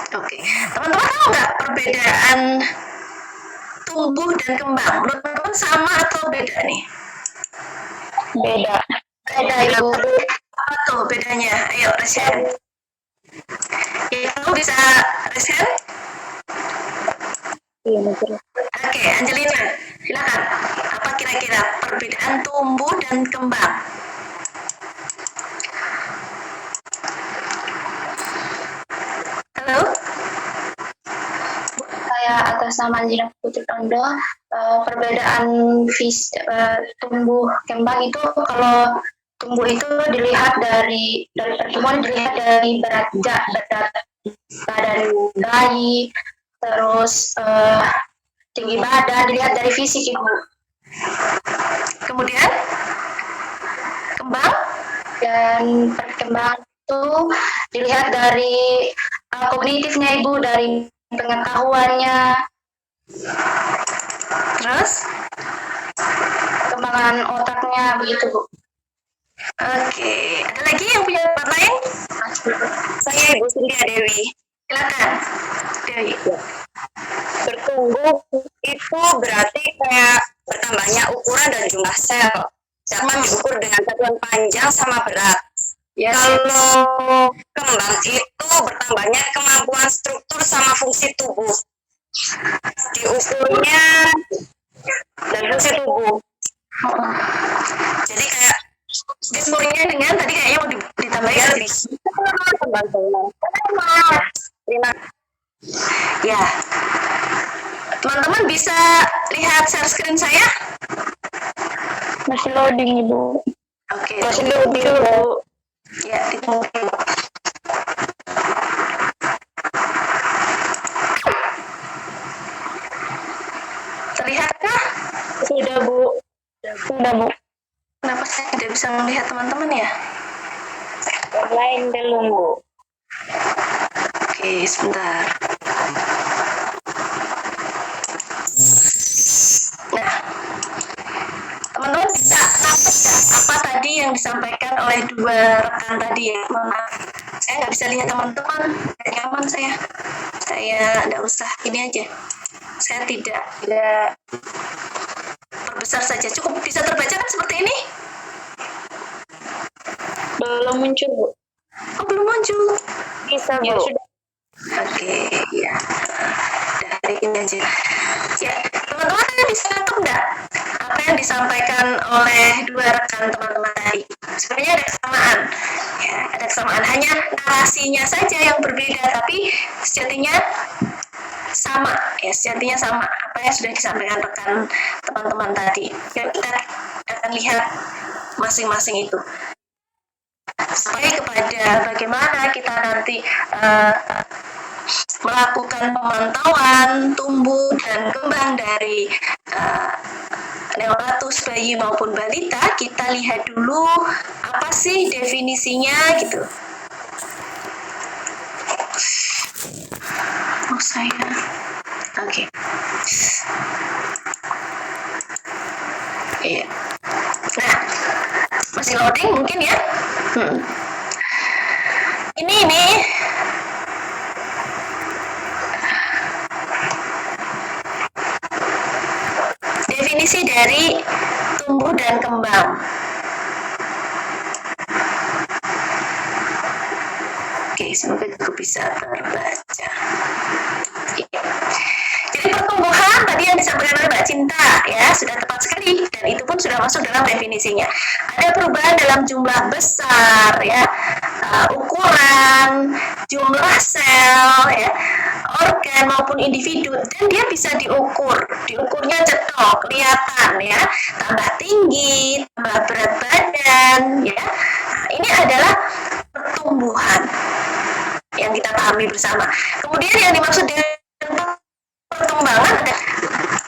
Oke, teman-teman tahu nggak perbedaan tumbuh dan kembang? Menurut teman-teman sama atau beda nih? Beda. Beda, Ibu. Apa tuh bedanya? Ayo, Reshen. Ya, kamu bisa Reshen? Oke, Angelina, silakan. Apa kira-kira perbedaan tumbuh dan kembang? Halo? Saya atas nama Angelina Putri Tondo, perbedaan tumbuh kembang itu, kalau tumbuh itu dilihat dari pertumbuhan, dilihat dari berat badan bayi, terus tinggi badan, dilihat dari fisik, Ibu. Kemudian kembang dan perkembangan itu dilihat dari kognitifnya, Ibu, dari pengetahuannya, terus perkembangan otaknya, begitu, Bu. Oke, ada lagi yang punya tempat lain? Saya Ibu Sindia Dewi. Silakan, Dewi. Bertumbuh itu berarti kayak bertambahnya ukuran dan jumlah sel. Dapat diukur dengan satuan panjang sama berat. Ya, Kalau kembang itu bertambahnya kemampuan struktur sama fungsi tubuh. Diukurnya dan fungsi tubuh. Jadi kayak diukurnya dengan tadi kayaknya mau ditambahin lebih. Ya, teman-teman bisa lihat share screen saya? Masih loading, Ibu. Oke, Masih loading, Bu. ya, ditunggu. Terlihatkah? Sudah, Bu. Sudah, Bu. Kenapa saya tidak bisa melihat teman-teman ya? Online belum, Bu. Oke, sebentar. Nah, teman-teman bisa nangkep nggak apa tadi yang disampaikan oleh dua rekan tadi ya? Maaf, saya nggak bisa lihat teman-teman. Nggak nyaman saya. Saya nggak usah ini aja. Saya tidak perbesar saja. Cukup bisa terbaca kan seperti ini? Belum muncul, Bu. Oh, belum muncul. Bisa, Bu. Ya, sudah. Oke, ya. Dari ini aja. Ya, teman-teman bisa nangkep nggak apa yang disampaikan oleh dua rekan teman-teman tadi? Sebenarnya ada kesamaan. Ya, ada kesamaan. Hanya narasinya saja yang berbeda, tapi sejatinya sama. Ya, sejatinya sama. Apa yang sudah disampaikan rekan teman-teman tadi. Yuk, kita akan lihat masing-masing itu. Sampai kepada bagaimana kita nanti melakukan pemantauan tumbuh dan kembang dari neonatus bayi maupun balita, kita lihat dulu apa sih definisinya gitu. Oh saya, oke. Iya. Nah, masih loading mungkin ya. Ini definisi dari tumbuh dan kembang. Oke, semoga juga bisa terbaca. Jadi pertumbuhan tadi yang disampaikan oleh Mbak Cinta ya sudah tepat sekali dan itu pun sudah masuk dalam definisinya. Ada perubahan dalam jumlah besar ya, ukuran, jumlah sel ya, organ maupun individu dan dia bisa diukurnya cetok, kelihatan ya, tambah tinggi, tambah berat badan ya. Nah, ini adalah pertumbuhan yang kita pahami bersama. Kemudian yang dimaksud dengan perkembangan ada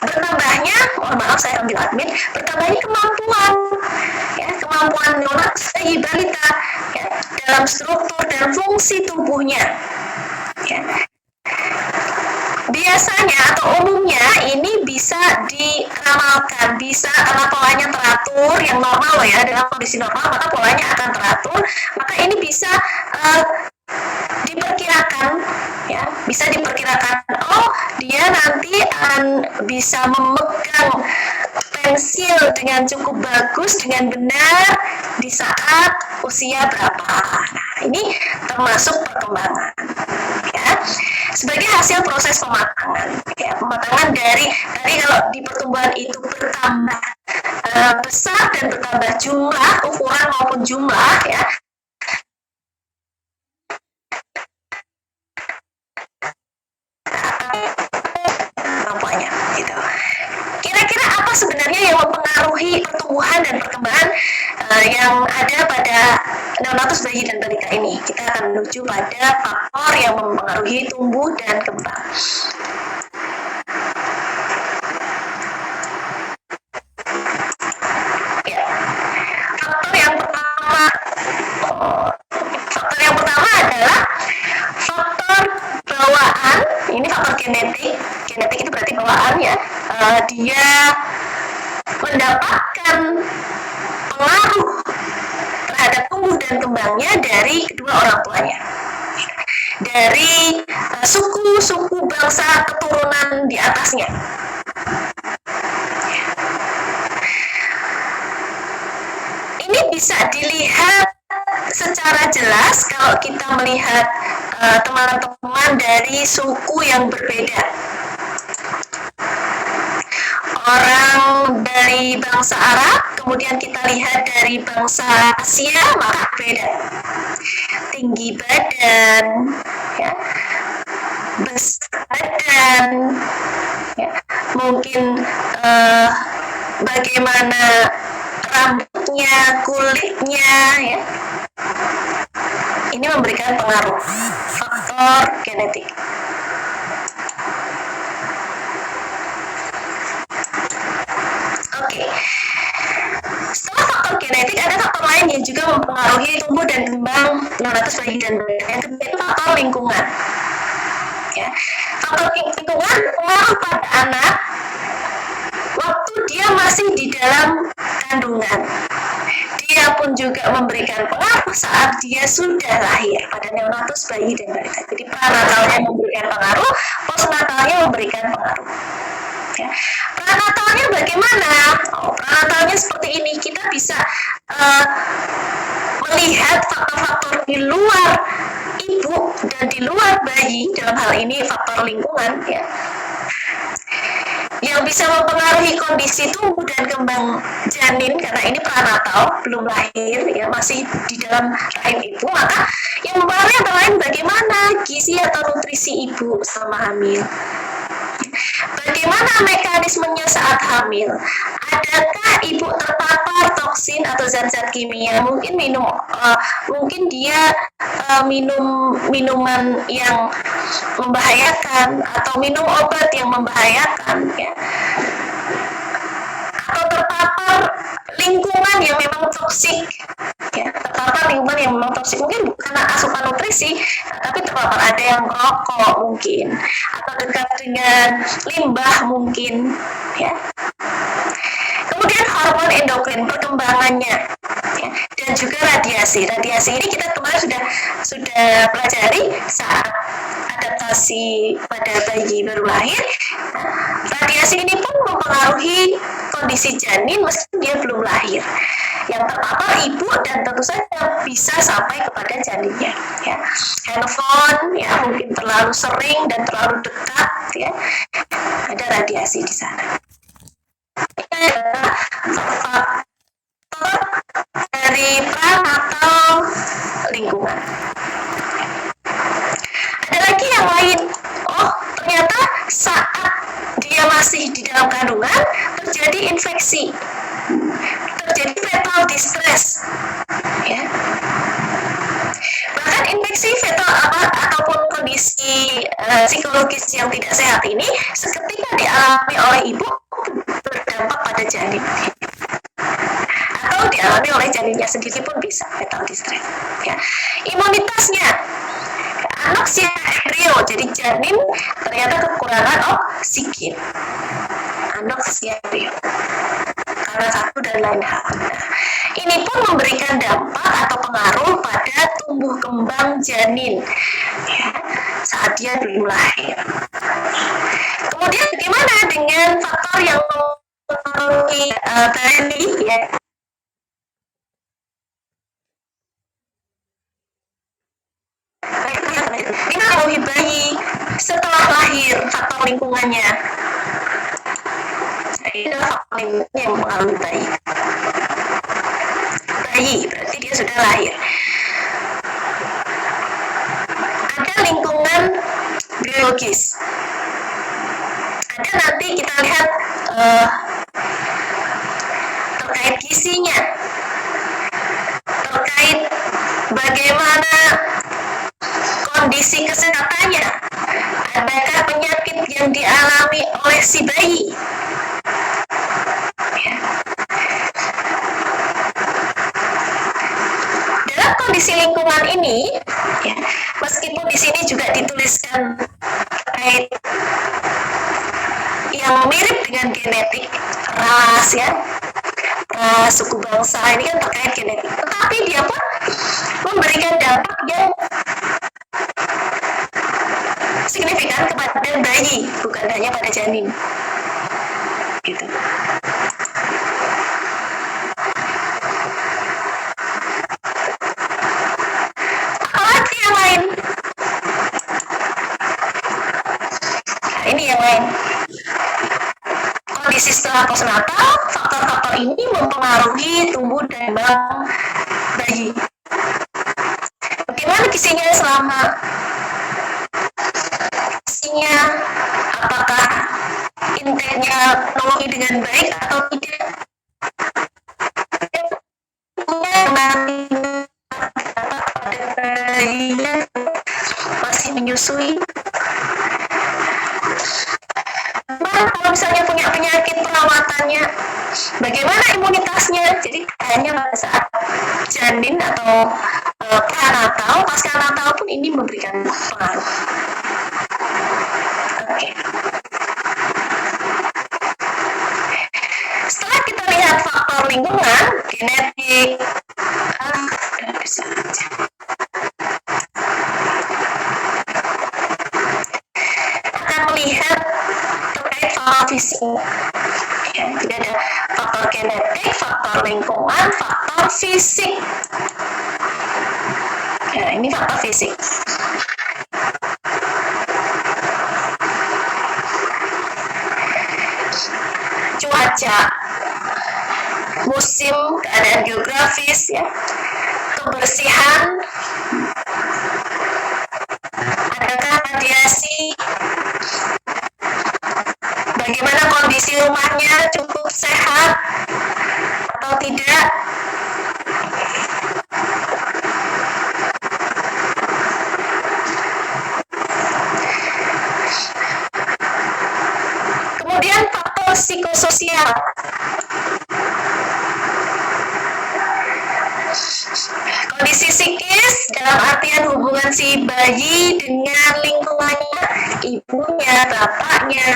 bertambahnya, mohon maaf saya ambil admin, bertambahnya kemampuan ya, kemampuan neonatus bayi balita ya, dalam struktur dan fungsi tubuhnya ya. Dia biasanya atau umumnya ini bisa diramalkan, bisa karena polanya teratur, yang normal loh ya, dalam kondisi normal maka polanya akan teratur, maka ini bisa diperkirakan, ya, bisa diperkirakan, oh dia nanti akan bisa memegang pensil dengan cukup bagus, dengan benar di saat usia berapa. Nah, ini termasuk perkembangan, ya, sebagai hasil proses pematangan, ya, pematangan dari kalau di pertumbuhan itu bertambah besar dan bertambah jumlah, ukuran maupun jumlah, ya, kemampuannya, gitu. Kira-kira apa sebenarnya yang mempengaruhi pertumbuhan dan perkembangan yang ada pada neonatus bayi dan balita ini? Kita akan menuju pada faktor yang mempengaruhi tumbuh dan kembang. Ya, faktor yang pertama adalah faktor bawaan. Ini faktor genetik. Genetik itu berarti bawaan, ya. Dia mendapatkan pengaruh terhadap tumbuh dan kembangnya dari kedua orang tuanya, dari suku-suku bangsa keturunan di atasnya. Ini bisa dilihat secara jelas kalau kita melihat teman-teman dari suku yang berbeda. Orang dari bangsa Arab, kemudian kita lihat dari bangsa Asia, maka beda. Tinggi badan, ya, besar badan, ya, mungkin bagaimana rambutnya, kulitnya, ya. Ini memberikan pengaruh faktor genetik. Oke. Setelah faktor genetik, ada faktor lain yang juga mempengaruhi tumbuh dan kembang neonatus bayi dan balita. Yang kedua itu faktor lingkungan. Ya. Faktor lingkungan pengaruh pada anak waktu dia masih di dalam kandungan. Dia pun juga memberikan pengaruh saat dia sudah lahir pada neonatus bayi dan balita. Jadi pranatalnya memberikan pengaruh, postnatalnya memberikan pengaruh. Ya. Pranatalnya bagaimana? Pranatalnya seperti ini. Kita bisa melihat faktor-faktor di luar ibu dan di luar bayi, dalam hal ini faktor lingkungan, ya, yang bisa mempengaruhi kondisi tumbuh dan kembang janin, karena ini pranatal, belum lahir, ya, masih di dalam rahim ibu. Maka yang mempengaruhi antara lain bagaimana gizi atau nutrisi ibu selama hamil, bagaimana mekanismenya saat hamil, adakah ibu terpapar toksin atau zat-zat kimia, mungkin mungkin dia minum minuman yang membahayakan atau minum obat yang membahayakan, ya, atau terpapar lingkungan yang memang toksik, ya, terpapar lingkungan yang memang toksik, mungkin bukan asupan nutrisi, tapi terpapar ada yang rokok mungkin, atau dekat dengan limbah mungkin, ya. Kemudian hormon endokrin, perkembangannya, ya, dan juga radiasi. Radiasi ini kita kemarin sudah pelajari saat adaptasi pada bayi baru lahir. Radiasi ini pun mempengaruhi kondisi janin meskipun dia belum lahir. Yang terpapar ibu dan tentu saja bisa sampai kepada janinnya. Ya. Handphone, ya, mungkin terlalu sering dan terlalu dekat, ya, ada radiasi di sana. Ini adalah faktor dari pranatal lingkungan. Ada lagi yang lain. Oh, ternyata saat dia masih di dalam kandungan terjadi infeksi, terjadi fetal distress, ya. Bahkan infeksi fetal ataupun kondisi psikologis yang tidak sehat ini seketika dialami oleh ibu berdampak pada janin, atau dialami oleh janinnya sendiri pun bisa fetal distress, ya. Imunitasnya, Anoksia embrio, jadi janin ternyata kekurangan oksigen. Anoksia embrio karena satu dan lain hal. Nah, ini pun memberikan dampak atau pengaruh pada tumbuh kembang janin ya, saat dia belum lahir. Kemudian bagaimana dengan faktor yang mempengaruhi bayi ya? Ini mempengaruhi bayi setelah lahir, faktor lingkungannya. Ini adalah faktor lingkungan yang mempengaruhi bayi. Bayi berarti dia sudah lahir. Ada lingkungan biologis. Ada nanti kita lihat terkait gizinya, terkait bagaimana kondisi kesehatannya, adakah penyakit yang dialami oleh si bayi. Ya. Dalam kondisi lingkungan ini, ya, meskipun di sini juga dituliskan terkait yang mirip dengan genetik, ras ya, ras, suku bangsa, ini kan terkait genetik, tetapi dia pun memberikan dampak yang signifikan kepada bayi, bukan hanya pada janin. Gitu. Apalagi yang lain? Nah, ini yang lain. Kondisi setelah postnatal, faktor-faktor ini mempengaruhi tumbuh dan kembang bayi. Bagaimana gizinya selama gizinya, apakah intake-nya terpenuhi dengan baik atau tidak? Pada bayinya masih menyusui. Kalau misalnya punya penyakit perawatannya, bagaimana imunitasnya? Jadi hanya pada saat janin atau pranatal, pasca natal pun ini memberikan pengaruh. Oke. Setelah kita lihat faktor lingkungan, genetik, bisa aja. Akan melihat terkait faktor fisik. Ya, jadi ada faktor genetik, faktor lingkungan, faktor fisik. Ya, ini faktor fisik. Cuaca, musim, keadaan geografis, ya, kebersihan, adakah radiasi, bagaimana kondisi rumahnya, cukup sehat atau tidak. Kemudian faktor psikososial. Kondisi psikis dalam artian hubungan si bayi dengan lingkungannya, ibunya, bapaknya,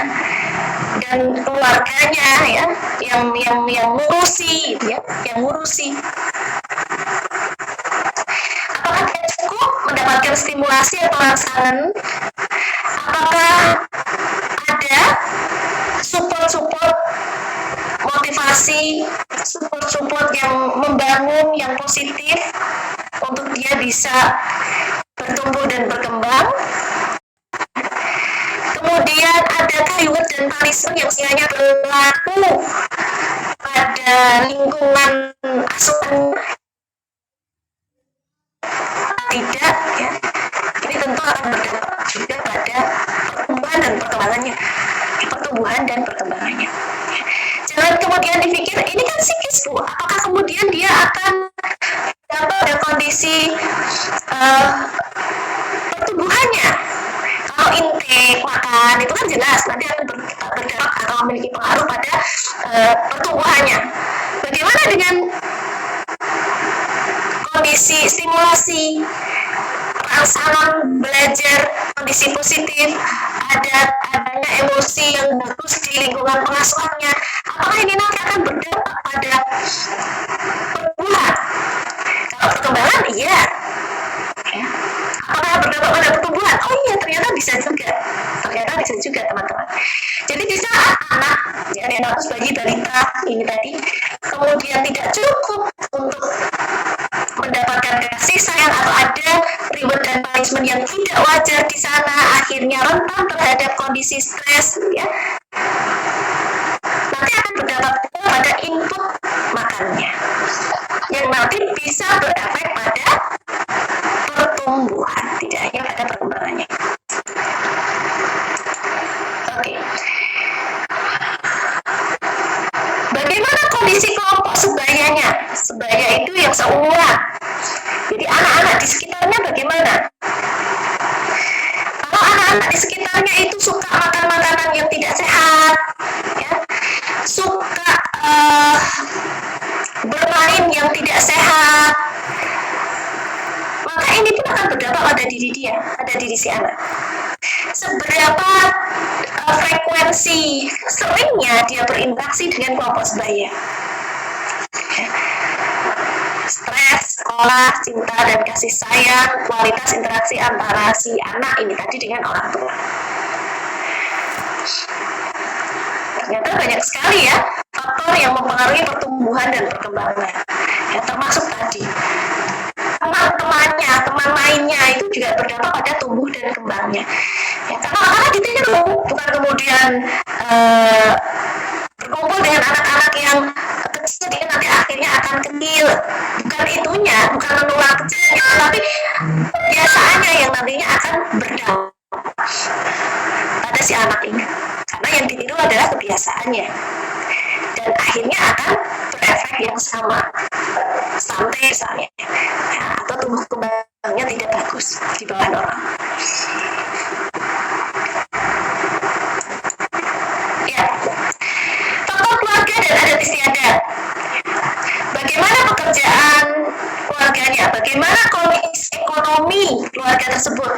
dan keluarganya ya, yang ngurusi, ya, yang ngurusi. Apakah dia cukup mendapatkan stimulasi atau rangsangan? Apakah ada support motivasi, support yang membangun, yang positif untuk dia bisa bertumbuh dan berkembang? Kemudian adakah reward dan punishment yang sekiranya berlaku pada lingkungan asuhan? Tidak, ya. Ini tentu akan berdampak juga pada pertumbuhan dan perkembangannya. Jangan kemudian dipikir ini kan psikis, Bu. Apakah kemudian dia akan dapat pada kondisi pertumbuhannya? Kalau intake makan itu kan jelas nanti akan berdampak atau memiliki pengaruh pada pertumbuhannya. Bagaimana dengan kondisi stimulasi rangsangan belajar kondisi positif, adanya emosi yang bagus di lingkungan pengasuhannya, apakah ini nanti akan berdampak pada pertumbuhan? Kalau perkembangan, iya. Ya. Apakah berdampak pada pertumbuhan? Oh iya, ternyata bisa juga. Teman-teman. Jadi di saat anak, ya, harus bayi balita ini tadi, kemudian tidak cukup untuk mendapatkan kasih sayang atau ada reward dan punishment yang tidak wajar di sana, akhirnya rentan terhadap kondisi stres, ya. Nanti akan berdampak pada input makannya, yang nanti bisa berefek pada pertumbuhan, tidak hanya pada perkembangannya. Oke. Bagaimana kondisi kelompok sebayanya? Sebaya itu yang seumuran. Jadi anak-anak di sekitarnya bagaimana? Kalau anak-anak di sekitarnya itu suka makan makanan yang tidak sehat, ya, suka bermain yang tidak sehat, maka ini pun akan berdampak pada diri dia, pada diri si anak. Seberapa frekuensi seringnya dia berinteraksi dengan kelompok sebaya. Stres, sekolah, cinta dan kasih sayang, kualitas interaksi antara si anak ini tadi dengan orang tua. Ternyata banyak sekali ya faktor yang mempengaruhi pertumbuhan dan perkembangan. Ya, termasuk tadi teman-temannya, teman mainnya itu juga berdampak pada tumbuh dan kembangnya. Ya, karena ditiru, bukan kemudian berkumpul dengan anak-anak yang kecil dia nanti akhirnya akan kecil. Bukan itunya, bukan menular kecilnya, tapi kebiasaannya yang nantinya akan berdampak pada si anak ini. Karena yang ditiru adalah kebiasaannya. Dan akhirnya akan berefek yang sama. Stunting misalnya, ya, atau tumbuh kembangnya tidak bagus di bawah orang. Ya, faktor keluarga dan adat istiadat. Bagaimana pekerjaan keluarganya? Bagaimana kondisi ekonomi keluarga tersebut?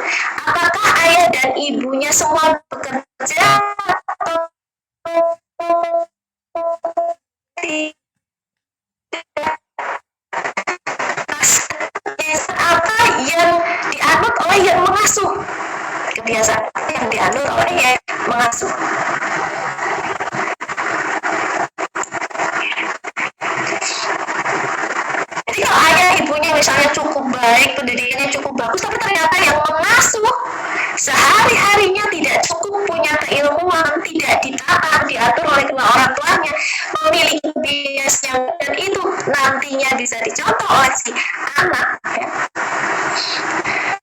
Apakah ayah dan ibunya semua bekerja atau apa yang dianut oleh yang mengasuh? Kebiasaan yang dianut oleh yang mengasuh. Jadi kalau ayah ibunya misalnya cukup baik, pendidikannya cukup bagus, tapi ternyata yang mengasuh sehari-harinya tidak cukup punya keilmuan, tidak ditatap, diatur oleh kedua orang tuanya, memiliki bias yang dan itu nantinya bisa dicontoh oleh si anak, ya.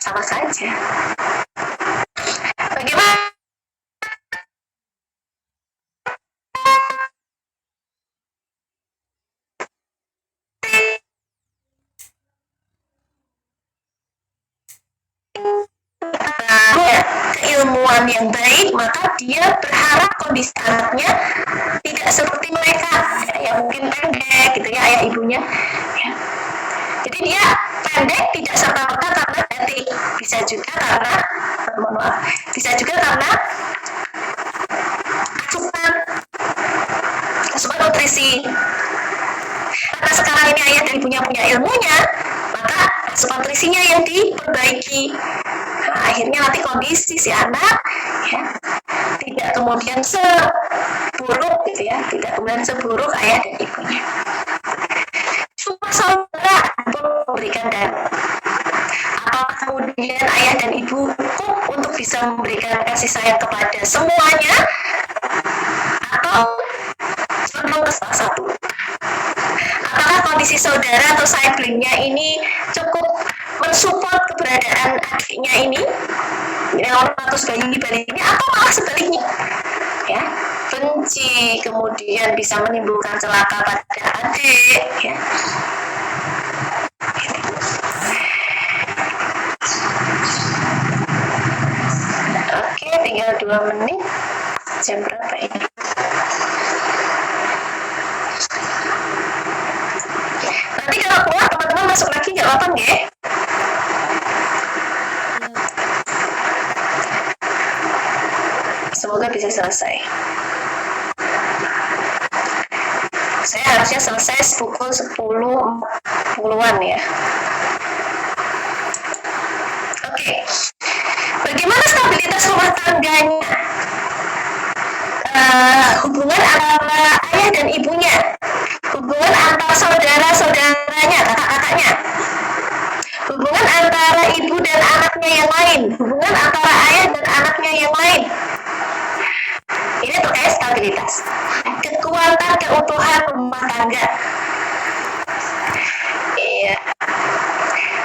Sama saja. Bagaimana? Keilmuan yang baik, maka dia berharap kondisi anaknya tidak seperti mereka, ya mungkin pendek gitu ya ayah ibunya, ya. Jadi dia pendek tidak serta-merta karena genetik, bisa juga karena asupan nutrisi. Karena sekarang ini ayah dan ibunya punya ilmunya, maka asupan nutrisinya yang diperbaiki. Nah, akhirnya nanti kondisi si anak, ya, tidak kemudian seburuk gitu ya, tidak kemudian seburuk ayah dan ibunya. Cuma saudara memberikan dana. Apakah kemudian ayah dan ibu cukup untuk bisa memberikan kasih sayang kepada semuanya, atau cuma salah satu? Apakah kondisi saudara atau siblingnya ini cukup mensupport keberadaan adiknya ini, orang atau bayi ini, atau malah sebaliknya, ya, benci, kemudian bisa menimbulkan celaka pada adik, ya. Oke, tinggal 2 menit. Jam berapa ini? Nanti kalau keluar teman-teman masuk lagi, nggak apa-apa nggak? Semoga bisa selesai. Saya harusnya selesai pukul 10.40-an ya. Oke. Bagaimana stabilitas rumah tangganya? Hubungan antara ayah dan ibunya, hubungan antar saudara-saudaranya, kakak-kakaknya, hubungan antara ibu dan anaknya yang lain, hubungan antara ayah dan anaknya yang lain. Ini terkait stabilitas. Kekuatan keutuhan rumah tangga. Iya.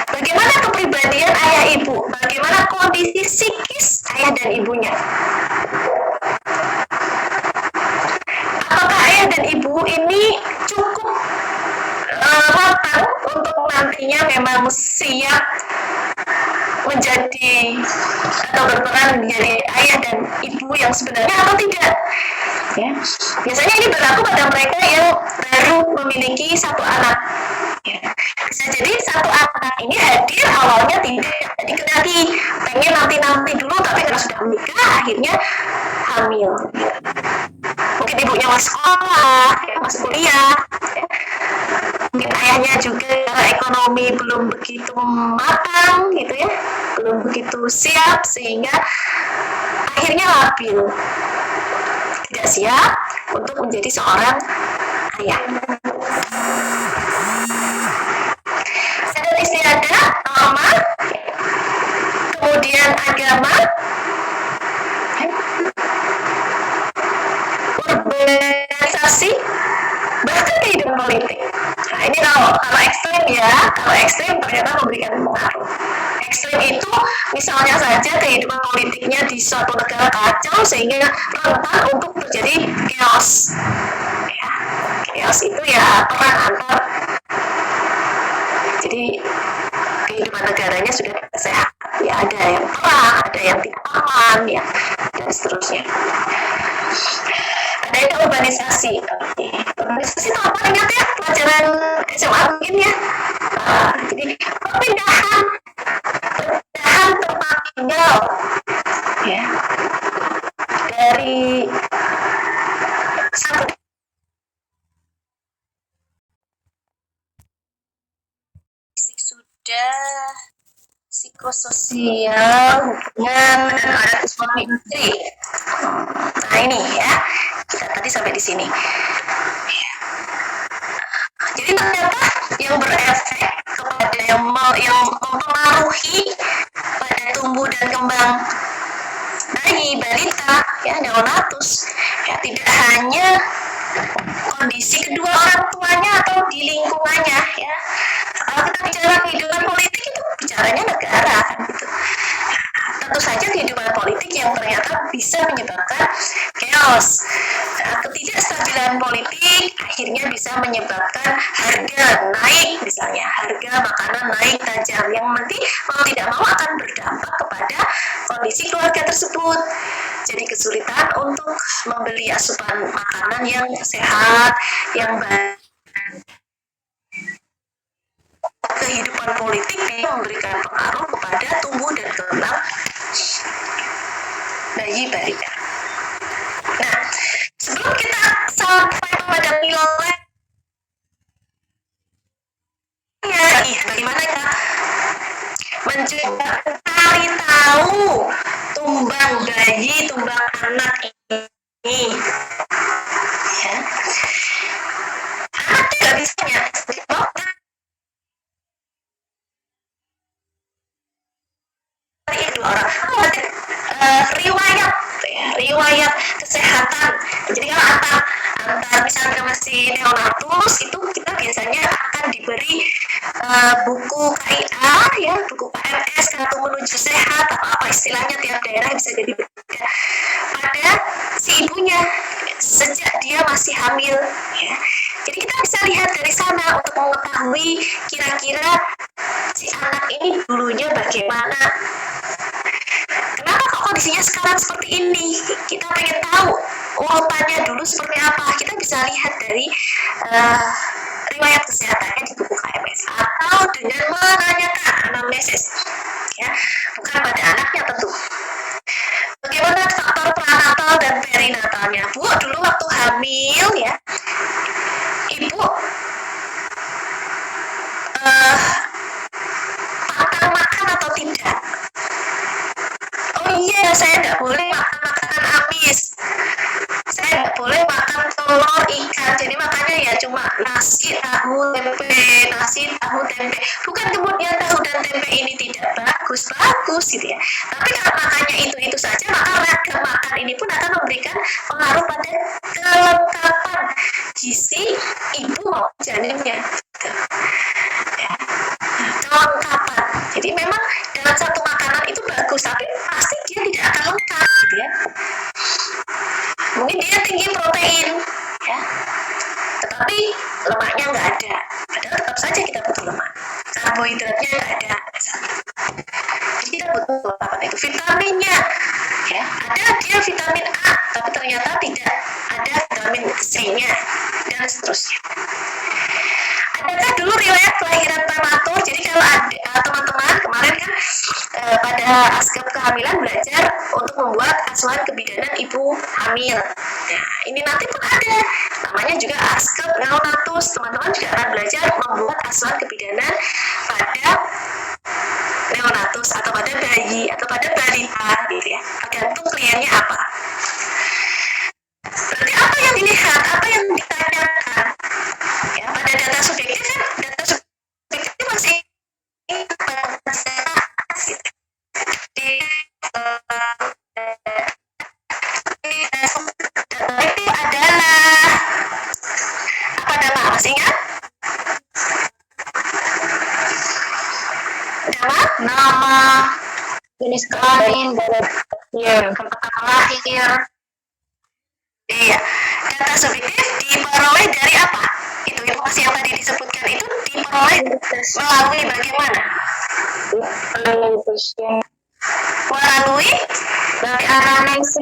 Bagaimana kepribadian ayah ibu? Bagaimana kondisi psikis ayah dan ibunya? Apakah ayah dan ibu ini cukup matang untuk nantinya memang siap menjadi atau berperan menjadi ayah dan ibu yang sebenarnya atau tidak? Ya. Biasanya ini berlaku pada mereka yang baru memiliki satu anak. Ya. Bisa jadi satu anak ini hadir awalnya tidak dikenali, pengen nanti dulu, tapi karena sudah menikah akhirnya hamil. Mungkin ibunya masuk sekolah, masuk kuliah. Ya. Mungkin ayahnya juga ekonomi belum begitu matang gitu ya, belum begitu siap sehingga akhirnya labil, tidak siap untuk menjadi seorang ayah. Adat istiadat, norma, kemudian agama, organisasi, bahkan kehidupan politik. Nah ini kalau ekstrim ya, kalau ekstrim ternyata memberikan pengaruh. Ekstrim itu misalnya saja kehidupan politiknya di suatu negara kacau sehingga rentan untuk terjadi chaos. Ya, chaos itu ya perang antar. Jadi kehidupan negaranya sudah tidak sehat. Ya ada yang perang, ada yang tidak aman, ya dan seterusnya. Ada itu urbanisasi. Urbanisasi itu apa? Ingat ya pelajaran SMA mungkin ya. Jadi perpindahan tempat tinggal ya dari satu sudah psikososial, hubungan dan adat suami istri. Nah ini ya, kita tadi sampai di sini. Jadi ternyata yang berefek kepada yang mempengaruhi pada tumbuh dan kembang bayi, balita, ya neonatus, ya tidak hanya kondisi kedua orang tuanya atau di lingkungannya, ya. Kalau kita bicara kehidupan politik itu bicaranya negara kan gitu. Tentu saja kehidupan politik yang ternyata bisa menyebabkan chaos. Ketidakstabilan politik akhirnya bisa menyebabkan harga naik, misalnya harga makanan naik tajam yang nanti mau tidak mau akan berdampak kepada kondisi keluarga tersebut. Jadi kesulitan untuk membeli asupan makanan yang sehat, yang baik. Kehidupan politik memberikan pengaruh kepada tumbuh dan kembang bayi balita. Nah, sebelum kita sampai kepada nilai bagaimana kita mencari tahu tumbang bayi, tumbang anak ini, ya. Ada nggak bisanya? Riwayat kesehatan. Jadi kalau antar misalnya masih neonatus itu kita biasanya akan diberi buku KIA ya, buku KMS Kartu Menuju Sehat atau apa istilahnya tiap daerah bisa jadi berbeda pada si ibunya sejak dia masih hamil ya. Jadi kita bisa lihat dari sana untuk mengetahui kira-kira si anak ini dulunya bagaimana. Kenapa kok kondisinya sekarang seperti ini? Kita pengen tahu urutannya dulu seperti apa. Kita bisa lihat dari riwayat kesehatannya di buku KMS atau dengan menanyakan anamnesis, ya, bukan pada anaknya tentu. Bagaimana faktor prenatal perinatalnya. Bu, dulu waktu hamil ya, ibu pantang makan atau tidak? Oh iya, saya nggak boleh makan makanan amis. Saya nggak boleh makan telur, ikan. Jadi makanya ya cuma nasi, tahu, tempe, nasi, tahu, tempe. Bukan kemudian tahu dan tempe ini tidak bagus gitu ya. Tapi kalau makannya itu saja, maka ragam makan ini pun akan memberikan pengaruh pada kelengkapan gizi ibu maupun janinnya. Gitu. Ya. Kelengkapan. Jadi memang dalam satu makanan itu bagus, tapi pasti dia tidak akan lengkap gitu ya. Mungkin dia tinggi protein ya, tetapi lemaknya nggak ada. Padahal tetap saja kita butuh lemak. Karbohidratnya nggak ada. Jadi kita butuh apa itu? Vitaminnya ya, ada dia vitamin A, tapi ternyata tidak ada vitamin C-nya dan seterusnya. Adakah dulu riwayat kelahiran prematur? Jadi kalau ada teman-teman kemarin kan pada asgab kehamilan belajar untuk membuat asuhan kebidanan ibu hamil. Nah, ini nanti pun ada, namanya juga asgab neonatus. Teman-teman juga akan belajar membuat asuhan kebidanan pada neonatus atau pada bayi atau pada balita gitu ya. Tergantung kliennya apa. Berarti apa yang dilihat, apa yang ditanyakan? Ya, pada data subjektif kan, data subjektif masih itu adalah apa nama masih ingat? Nama, jenis kelamin, tempat lahir. Iya, data subjektif diperoleh dari apa? Itu informasi yang tadi disebutkan itu diperoleh melalui bagaimana? Melalui dari anamnesis,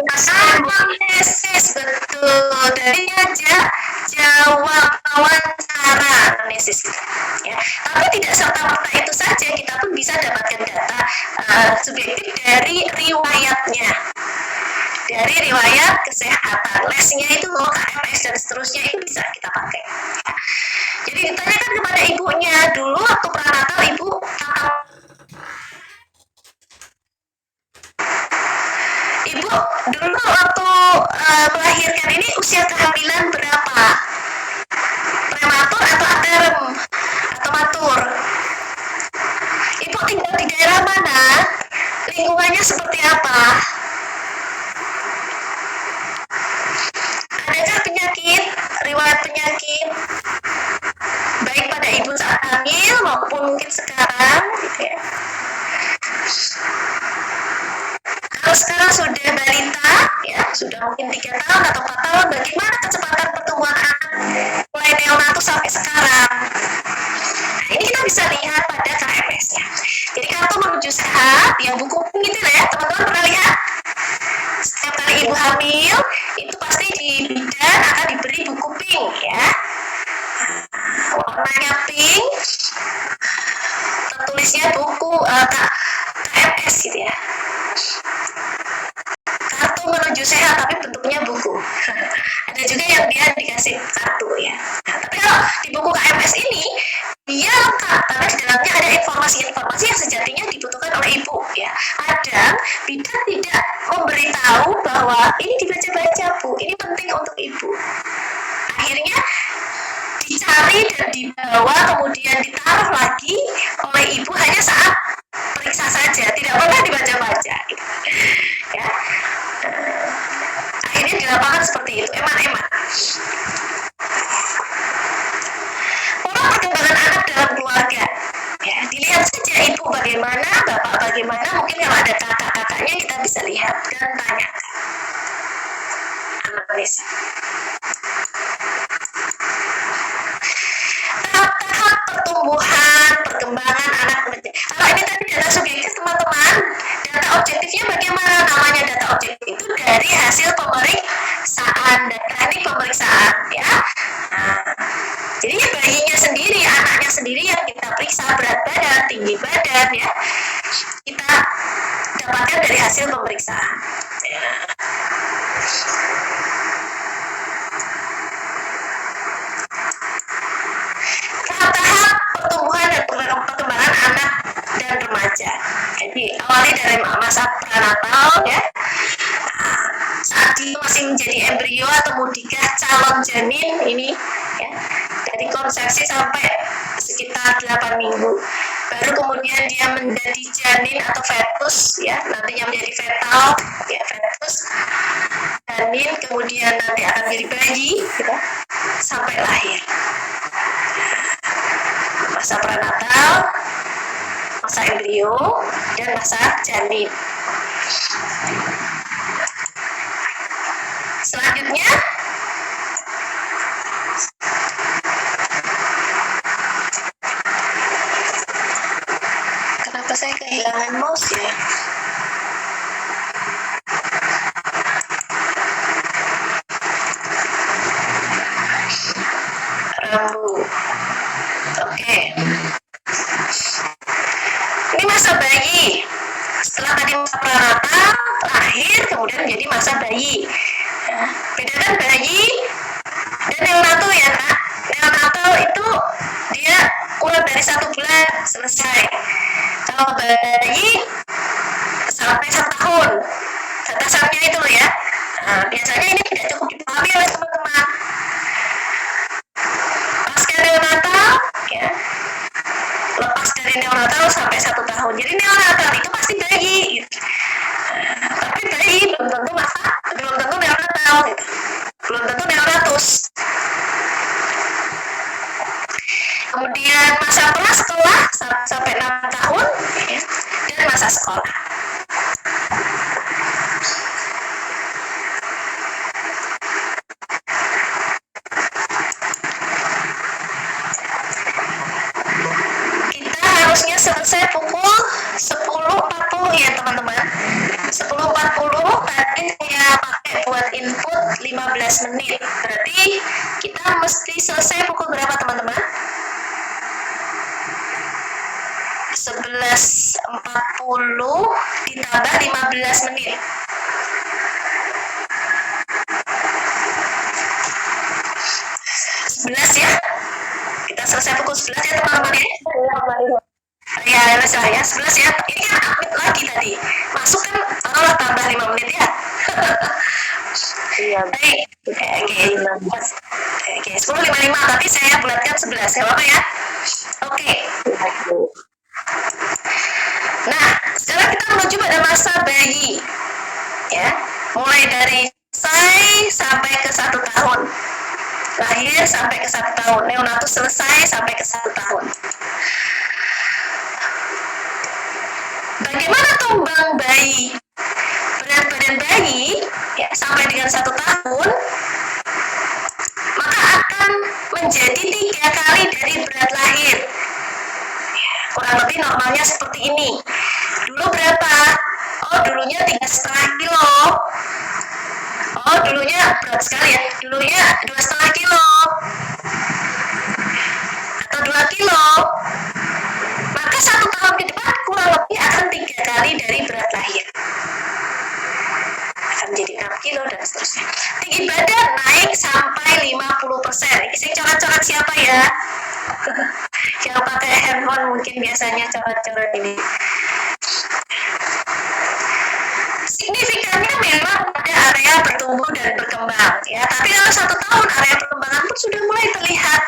betul, dari jawab wawancara anamnesis ya. Tapi tidak serta-merta itu saja, kita pun bisa dapatkan data subjektif dari riwayatnya, dari riwayat kesehatan, lesnya itu KMS dan seterusnya itu bisa kita pakai ya. Jadi ditanyakan kepada ibunya dulu waktu prenatal, ibu dulu waktu melahirkan ini usia kehamilan berapa? Prematur atau aterem atau matur? Ibu tinggal di daerah mana? Lingkungannya seperti apa? Adakah penyakit, riwayat penyakit? Baik pada ibu saat hamil maupun mungkin sekarang gitu ya. Kalau sekarang sudah balita, ya sudah mungkin 3 tahun atau 4 tahun, bagaimana kecepatan pertumbuhan anak mulai neonatus sampai sekarang? Nah, ini kita bisa lihat pada KMS-nya. Jadi kartu menuju sehat, yang buku gitu ya, teman-teman pernah lihat? Setiap kali ibu hamil, itu pasti di bidan akan diberi buku pink ya. Warnanya pink, tertulisnya buku KMS gitu ya. Kartu menuju sehat tapi bentuknya buku. Ada juga yang dia dikasih kartu ya. Nah, tapi kalau di buku KMS ini dia lengkap karena di dalamnya ada informasi-informasi yang sejatinya dibutuhkan oleh ibu ya. Kadang bidan tidak memberitahu bahwa ini dibaca-baca bu, ini penting untuk ibu. Akhirnya dicari dan dibawa kemudian ditaruh lagi oleh ibu hanya saat periksa saja, tidak pernah dibaca-baca gitu. Ya. Akhirnya di lapangan seperti itu, eman-eman. Pola perkembangan anak dalam keluarga ya, dilihat saja ibu bagaimana, bapak bagaimana, mungkin kalau ada kakak-kakaknya kita bisa lihat dan tanyakan. Anamnesis. Tahap-tahap pertumbuhan, perkembangan anak. Kalau ini tadi data subjektif teman-teman, data objektifnya bagaimana? Namanya data objektif itu dari hasil pemeriksaan dan teknik pemeriksaan ya. Nah, jadi bayinya sendiri, anaknya sendiri yang kita periksa berat badan, tinggi badan ya, kita dapatkan dari hasil pemeriksaan ya. diawali dari masa pranatal ya. Saat dia masih menjadi embrio atau mudikah calon janin ini ya, dari konsepsi sampai sekitar 8 minggu, baru kemudian dia menjadi janin atau fetus ya, nantinya menjadi fetal ya, fetus, janin, kemudian nanti akan menjadi bayi ya, sampai lahir. Masa pranatal, masa embrio, dan masa janin. Selanjutnya, kenapa saya kehilangan mouse ya? Rambu. Oke. Ini masa bayi. Setelah tadi masa pranata, lahir, kemudian menjadi masa bayi. Bedakan bayi dan neonatal ya Kak. Neonatal itu dia kurang dari 1 bulan selesai. Kalau bayi sampai 1 tahun, batasannya itu loh ya. Nah, biasanya ini tidak cukup dipahami oleh teman-teman. Pasca neonatal ya, lepas dari neonatal sampai 1 tahun. Jadi neonatal itu pasti bayi gitu. Tapi bayi belum tentu neonatal gitu. Belum tentu neonatus. Kemudian masa prasekolah sampai 6 tahun ya, dan masa sekolah. Kita harusnya selesai pukul 10.40 ya teman-teman. 10.40 tadi saya pakai buat input 15 menit. Berarti kita mesti selesai pukul berapa teman-teman? 11.40 ditambah 15 menit. Ya. Kita selesai pukul 11 ya teman-teman ya. Ya, saya 11 ya. Ini kan update lagi tadi. Masuk kan taruhlah tambah 5 menit ya. Iya. Baik. Oke, 10.55 tapi saya bulatkan 11 ya Bapak ya. Oke. Nah, sekarang kita menuju pada masa bayi. Ya, mulai dari selesai sampai ke 1 tahun. Lahir sampai ke 1 tahun. Neonatus selesai sampai ke 1 tahun. Bagaimana tumbang bayi? Berat badan bayi ya, sampai dengan 1 tahun maka akan menjadi 3 kali dari berat lahir. Kurang lebih normalnya seperti ini. Dulu berapa? Oh, dulunya 3,5 kilo. Oh, dulunya berat sekali ya. Dulunya 2,5 kilo atau 2 kilo. Maka 1 tahun ke depan kurang lebih akan 3 kali dari berat lahir. Akan menjadi 6 kilo dan seterusnya. Tinggi badan naik sampai 50%. Ini coret-coret siapa ya? Yang pakai handphone mungkin biasanya coret-coret ini. Signifikannya memang pada area bertumbuh dan berkembang ya. Tapi dalam 1 tahun area perkembangan pun sudah mulai terlihat.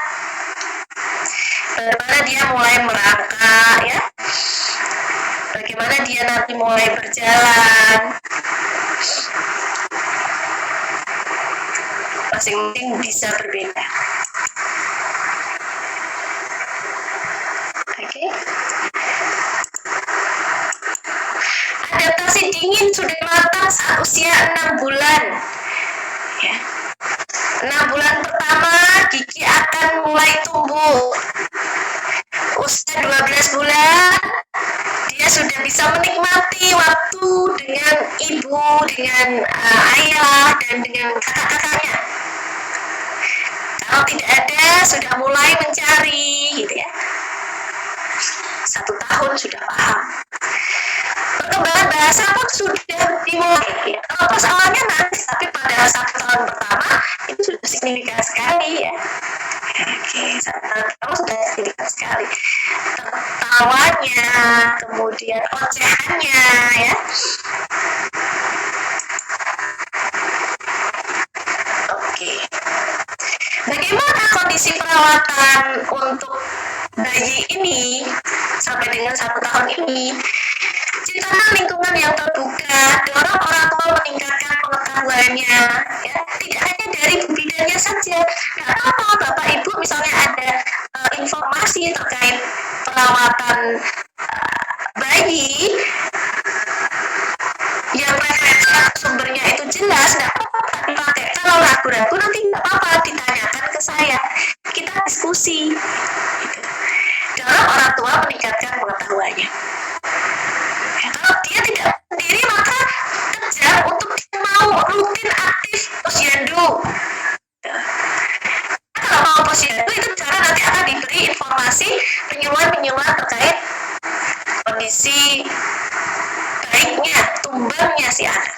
Bagaimana dia mulai merangkak ya. Bagaimana dia nanti mulai berjalan. Masing-masing bisa berbeda. Oke. Adaptasi dingin sudah matang saat usia 6 bulan. Ya. 6 bulan pertama gigi akan mulai tumbuh. Usia 12 bulan dia sudah bisa menikmati waktu dengan ibu, dengan ayah, dan dengan kakak-kakaknya. Kalau tidak ada, sudah mulai mencari, gitu ya. 1 tahun sudah paham. Perkembangan bahasa pun sudah dimulai. Kalau pas awalnya nangis, tapi pada 1 tahun pertama itu sudah signifikan sekali ya. Oke, kamu sudah sedikit sekali. Tertawanya, kemudian ocehannya, ya. Oke. Bagaimana kondisi perawatan untuk bayi ini sampai dengan 1 tahun ini? Ciptakan lingkungan yang terbuka, dorong orang tua meningkatkan pengetahuannya, ya. Tidak hanya dari bidannya saja. Nggak apa-apa Bapak Ibu misalnya ada informasi terkait perawatan bayi yang referensi sumbernya itu jelas, nggak apa-apa dipakai. Kalau ragu-ragu nanti nggak apa-apa ditanyakan ke saya, kita diskusi. Gitu. Dorong orang tua meningkatkan pengetahuannya. Ya, kalau dia tidak sendiri maka kejar untuk dia mau rutin aktif posyandu. Ya. Kalau mau posyandu itu cara nanti akan diberi informasi penyuluhan terkait kondisi baiknya, tumbangnya si anak.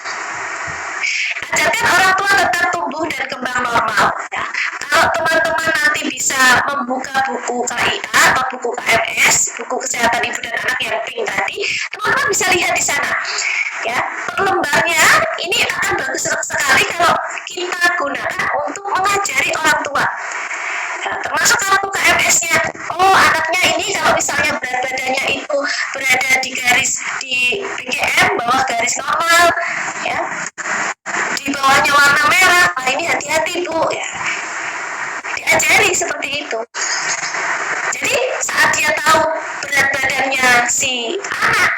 Ajarkan orang tua tetap tumbuh dan kembang normal. Ya. Kalau teman-teman nanti bisa membuka buku KIA atau buku KMS, buku kesehatan ibu dan anak yang pink tadi, teman-teman bisa lihat di sana. Ya, per lembarnya ini akan bagus sekali kalau kita gunakan untuk mengajari orang tua. Ya, termasuk kalau KMS-nya, oh anaknya ini kalau misalnya berat badannya itu berada di garis di BKM, bawah garis normal, ya, di bawahnya warna merah, nah ini hati-hati Bu, ya. Diajari seperti itu. Jadi saat dia tahu berat badannya si anak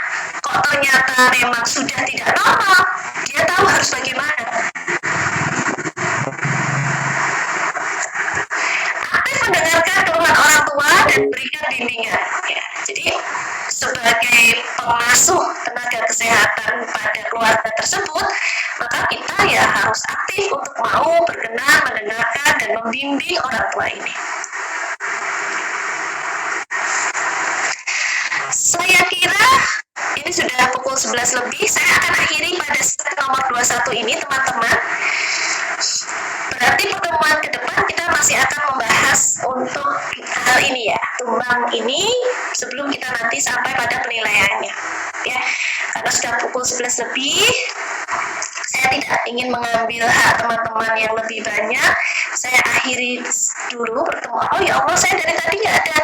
kok ternyata memang sudah tidak normal, dia tahu harus bagaimana. Aktif mendengarkan keluhan orang tua dan berikan bimbingan. Ya, jadi sebagai pengasuh tenaga kesehatan pada keluarga tersebut, maka kita ya harus aktif untuk mau berkenan mendengarkan dan membimbing orang tua ini. Saya kira ini sudah pukul 11 lebih. Saya akan akhiri pada slide nomor 21 ini, teman-teman. Berarti pertemuan ke depan kita masih akan membahas untuk hal ini ya, tumbang ini sebelum kita nanti sampai pada penilaiannya. Ya, karena sudah pukul 11 lebih, saya tidak ingin mengambil hak teman-teman yang lebih banyak. Saya akhiri dulu pertemuan. Oh ya Allah, saya dari tadi nggak ada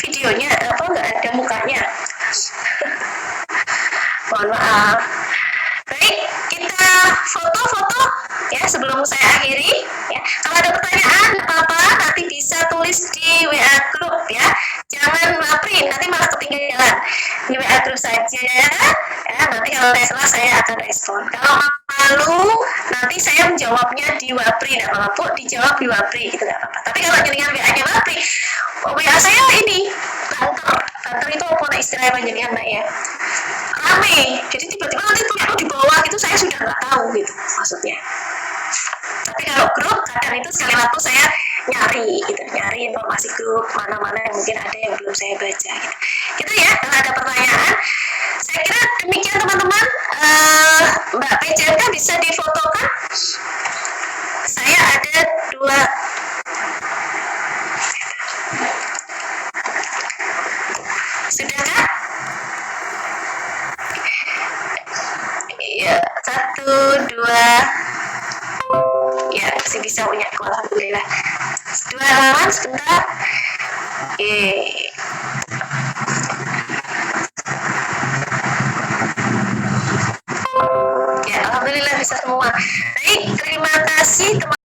videonya, nggak ada mukanya. Mohon maaf. Baik, kita foto-foto ya sebelum saya akhiri. Ya, kalau ada pertanyaan apa-apa nanti bisa tulis di WA grup ya. Jangan laprin, nanti malah ketinggalan. Di WA grup saja. Ya, nanti kalau saya salah saya akan respon. Kalau malu nanti saya menjawabnya di Wapri, nggak apa-apa, dijawab di Wapri gitu nggak apa-apa. Tapi kalau jaringan WA-nya Wapri, WA saya ini banter itu apa istilahnya panjangnya Mbak ya, rame, jadi tiba-tiba nanti punya di bawah itu saya sudah nggak tahu gitu maksudnya. Tapi kalau grup kadang itu sekali waktu saya nyari informasi grup mana-mana yang mungkin ada yang belum saya baca gitu ya. Kalau ada pertanyaan, saya kira demikian teman-teman. Mbak PJK bisa difotokan. Saya ada 2. Sudahkah? Ya, 1, 2. Ya, masih bisa punya aku, alhamdulillah. 2 halaman sebentar. Ya, alhamdulillah bisa semua. Baik, terima kasih teman-teman.